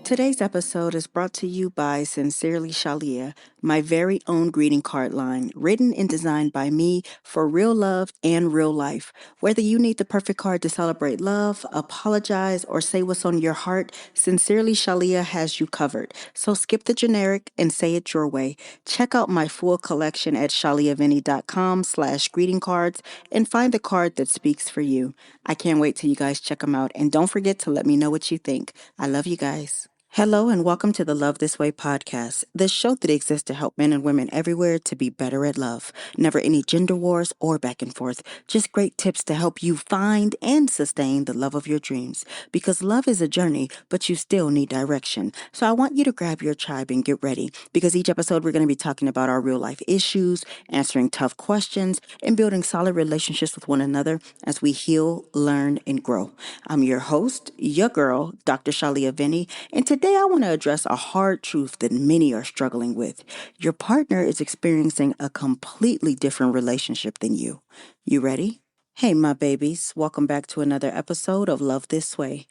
Today's episode is brought to you by Sincerely Shalia, my very own greeting card line, written and designed by me for real love and real life. Whether you need the perfect card to celebrate love, apologize, or say what's on your heart, Sincerely Shalia has you covered. So skip the generic and say it your way. Check out my full collection at shaliavinny.com/greeting cards and find the card that speaks for you. I can't wait till you guys check them out. And don't forget to let me know what you think. I love you guys. Hello and welcome to the Love This Way podcast, the show that exists to help men and women everywhere to be better at love. Never any gender wars or back and forth, just great tips to help you find and sustain the love of your dreams. Because love is a journey, but you still need direction. So I want you to grab your tribe and get ready, because each episode we're going to be talking about our real life issues, answering tough questions, and building solid relationships with one another as we heal, learn, and grow. I'm your host, your girl, Dr. Shalia Vinny, and today I want to address a hard truth that many are struggling with. Your partner is experiencing a completely different relationship than you. You ready? Hey, my babies. Welcome back to another episode of Love This Way.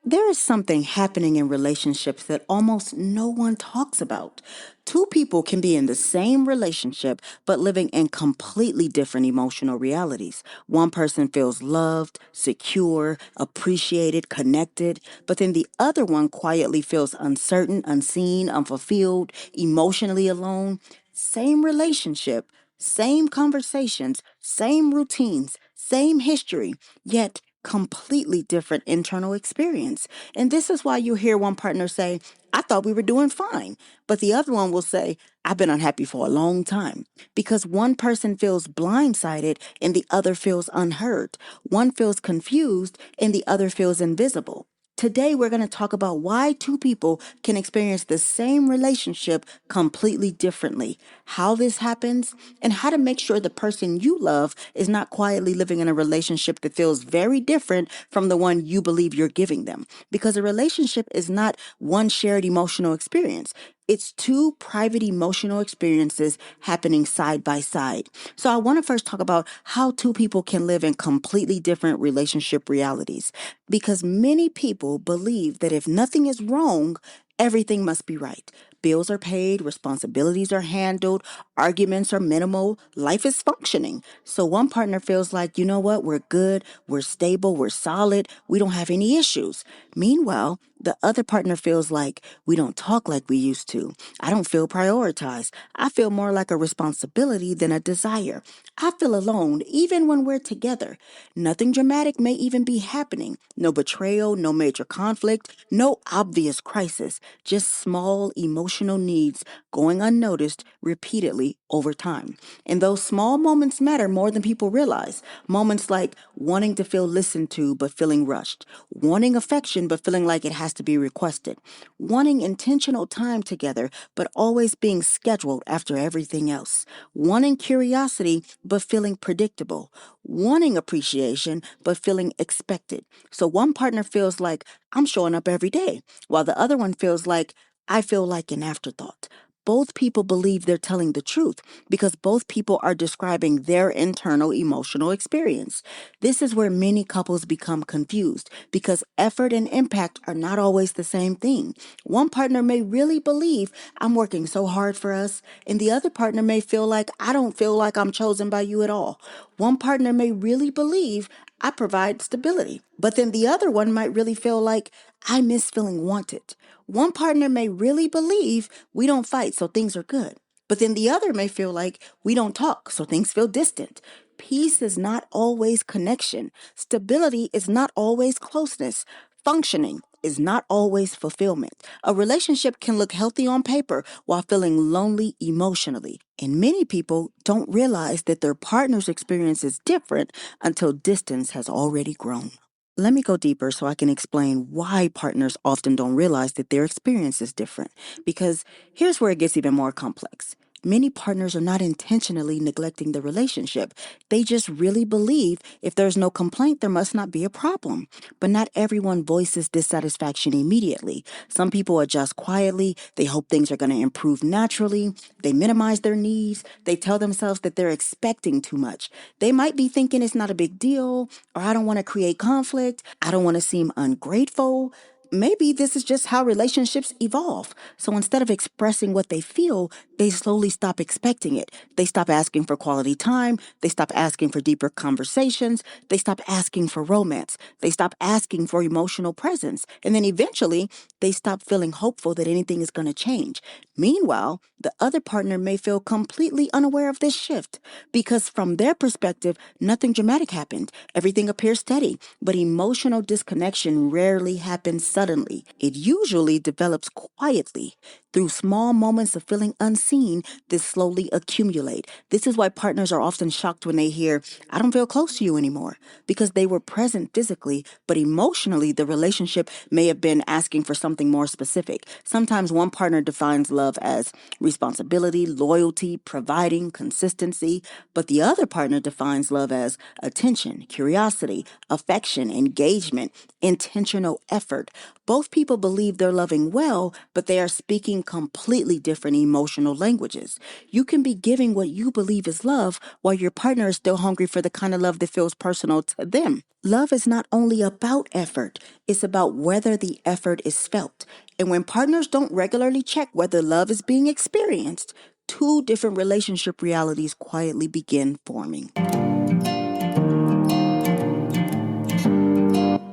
There is something happening in relationships that almost no one talks about. Two people can be in the same relationship, but living in completely different emotional realities. One person feels loved, secure, appreciated, connected, but then the other one quietly feels uncertain, unseen, unfulfilled, emotionally alone. Same relationship, same conversations, same routines, same history, yet completely different internal experience. And this is why you hear one partner say, I thought we were doing fine. But the other one will say, I've been unhappy for a long time. Because one person feels blindsided and the other feels unheard. One feels confused and the other feels invisible. Today, we're going to talk about why two people can experience the same relationship completely differently, how this happens, and how to make sure the person you love is not quietly living in a relationship that feels very different from the one you believe you're giving them. Because a relationship is not one shared emotional experience. It's two private emotional experiences happening side by side. So I want to first talk about how two people can live in completely different relationship realities. Because many people believe that if nothing is wrong, everything must be right. Bills are paid, responsibilities are handled, arguments are minimal, life is functioning. So one partner feels like, you know what, we're good, we're stable, we're solid, we don't have any issues. Meanwhile, the other partner feels like we don't talk like we used to. I don't feel prioritized. I feel more like a responsibility than a desire. I feel alone even when we're together. Nothing dramatic may even be happening. No betrayal, no major conflict, no obvious crisis. Just small emotional needs going unnoticed repeatedly over time. And those small moments matter more than people realize. Moments like wanting to feel listened to but feeling rushed, wanting affection but feeling like it has to be requested, wanting intentional time together but always being scheduled after everything else, wanting curiosity but feeling predictable, wanting appreciation but feeling expected. So one partner feels like I'm showing up every day, while the other one feels like I feel like an afterthought. Both people believe they're telling the truth because both people are describing their internal emotional experience. This is where many couples become confused because effort and impact are not always the same thing. One partner may really believe I'm working so hard for us, and the other partner may feel like I don't feel like I'm chosen by you at all. One partner may really believe I provide stability, but then the other one might really feel like I miss feeling wanted. One partner may really believe we don't fight, so things are good. But then the other may feel like we don't talk, so things feel distant. Peace is not always connection. Stability is not always closeness. Functioning is not always fulfillment. A relationship can look healthy on paper while feeling lonely emotionally. And many people don't realize that their partner's experience is different until distance has already grown. Let me go deeper so I can explain why partners often don't realize that their experience is different. Because here's where it gets even more complex. Many partners are not intentionally neglecting the relationship. They just really believe if there's no complaint, there must not be a problem. But not everyone voices dissatisfaction immediately. Some people adjust quietly. They hope things are going to improve naturally. They minimize their needs. They tell themselves that they're expecting too much. They might be thinking it's not a big deal, or I don't want to create conflict. I don't want to seem ungrateful. maybe this is just how relationships evolve. So instead of expressing what they feel, they slowly stop expecting it. They stop asking for quality time. They stop asking for deeper conversations. They stop asking for romance. They stop asking for emotional presence. And then eventually, they stop feeling hopeful that anything is going to change. Meanwhile, the other partner may feel completely unaware of this shift because, from their perspective, nothing dramatic happened. Everything appears steady, but emotional disconnection rarely happens suddenly. It usually develops quietly through small moments of feeling unseen that slowly accumulate. This is why partners are often shocked when they hear, "I don't feel close to you anymore," because they were present physically, but emotionally, the relationship may have been asking for something more specific. Sometimes one partner defines love as responsibility, loyalty, providing, consistency, but the other partner defines love as attention, curiosity, affection, engagement, intentional effort. Both people believe they're loving well, but they are speaking completely different emotional languages. You can be giving what you believe is love while your partner is still hungry for the kind of love that feels personal to them. Love is not only about effort, it's about whether the effort is felt. And when partners don't regularly check whether love is being experienced, two different relationship realities quietly begin forming.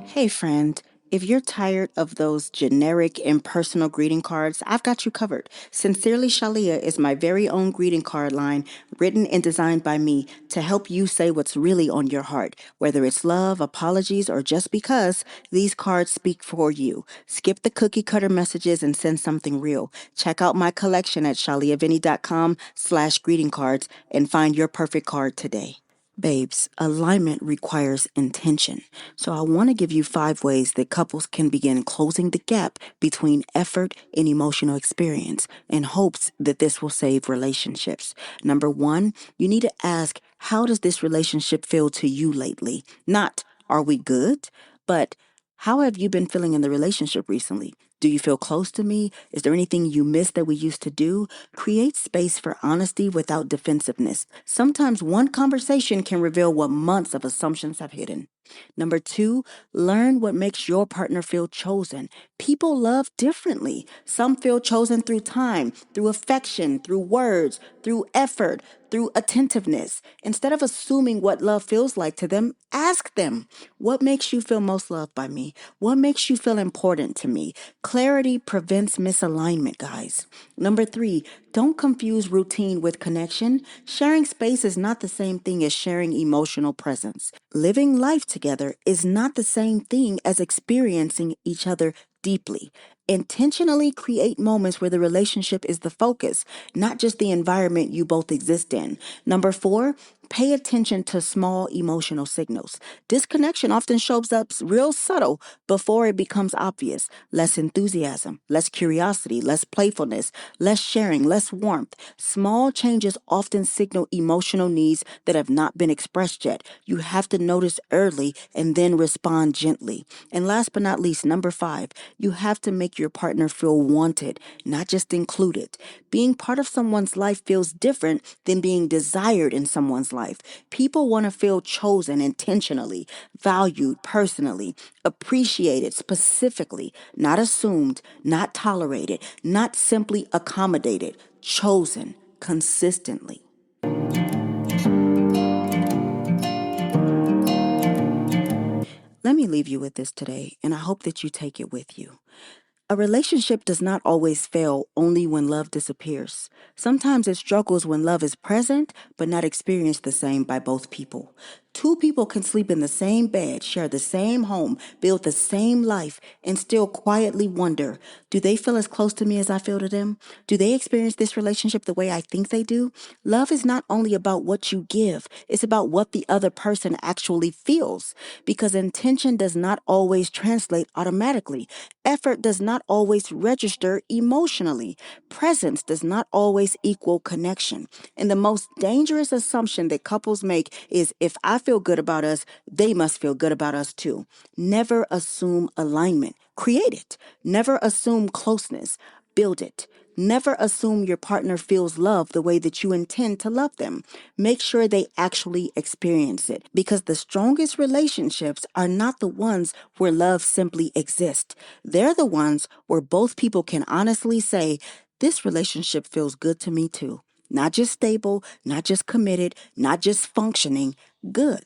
Hey, friend. If you're tired of those generic, impersonal greeting cards, I've got you covered. Sincerely Shalia is my very own greeting card line, written and designed by me to help you say what's really on your heart. Whether it's love, apologies, or just because, these cards speak for you. Skip the cookie cutter messages and send something real. Check out my collection at shaliavinny.com/greeting cards and find your perfect card today. Babes, alignment requires intention. So I want to give you 5 ways that couples can begin closing the gap between effort and emotional experience in hopes that this will save relationships. Number 1, you need to ask, how does this relationship feel to you lately? Not, are we good? But how have you been feeling in the relationship recently? Do you feel close to me? Is there anything you miss that we used to do? Create space for honesty without defensiveness. Sometimes one conversation can reveal what months of assumptions have hidden. Number 2, learn what makes your partner feel chosen. People love differently. Some feel chosen through time, through affection, through words, through effort, through attentiveness. Instead of assuming what love feels like to them, ask them, what makes you feel most loved by me? What makes you feel important to me? Clarity prevents misalignment, guys. Number 3, don't confuse routine with connection. Sharing space is not the same thing as sharing emotional presence. Living life together is not the same thing as experiencing each other deeply. Intentionally create moments where the relationship is the focus, not just the environment you both exist in. Number 4, pay attention to small emotional signals. Disconnection often shows up real subtle before it becomes obvious. Less enthusiasm, less curiosity, less playfulness, less sharing, less warmth. Small changes often signal emotional needs that have not been expressed yet. You have to notice early and then respond gently. And last but not least, number 5, you have to make your partner feel wanted, not just included. Being part of someone's life feels different than being desired in someone's life. People want to feel chosen intentionally, valued personally, appreciated specifically, not assumed, not tolerated, not simply accommodated, chosen consistently. Let me leave you with this today, and I hope that you take it with you. A relationship does not always fail only when love disappears. Sometimes it struggles when love is present but not experienced the same by both people. Two people can sleep in the same bed, share the same home, build the same life, and still quietly wonder, do they feel as close to me as I feel to them? Do they experience this relationship the way I think they do? Love is not only about what you give, it's about what the other person actually feels. Because intention does not always translate automatically. Effort does not always register emotionally. Presence does not always equal connection. And the most dangerous assumption that couples make is, if I feel good about us, they must feel good about us too. Never assume alignment. Create it. Never assume closeness. Build it. Never assume your partner feels love the way that you intend to love them. Make sure they actually experience it, because the strongest relationships are not the ones where love simply exists. They're the ones where both people can honestly say, this relationship feels good to me too. Not just stable, not just committed, not just functioning, good.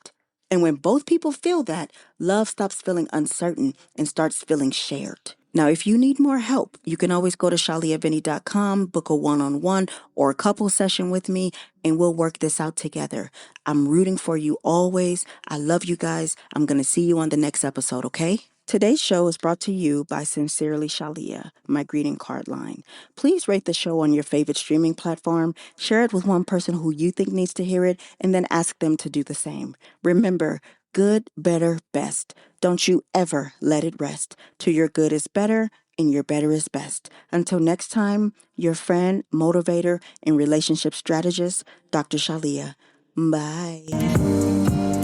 And when both people feel that, love stops feeling uncertain and starts feeling shared. Now, if you need more help, you can always go to shaliavinny.com, book a one-on-one or a couple session with me, and we'll work this out together. I'm rooting for you always. I love you guys. I'm going to see you on the next episode, okay? Today's show is brought to you by Sincerely Shalia, my greeting card line. Please rate the show on your favorite streaming platform, share it with one person who you think needs to hear it, and then ask them to do the same. Remember, good, better, best. Don't you ever let it rest. To your good is better, and your better is best. Until next time, your friend, motivator, and relationship strategist, Dr. Shalia. Bye.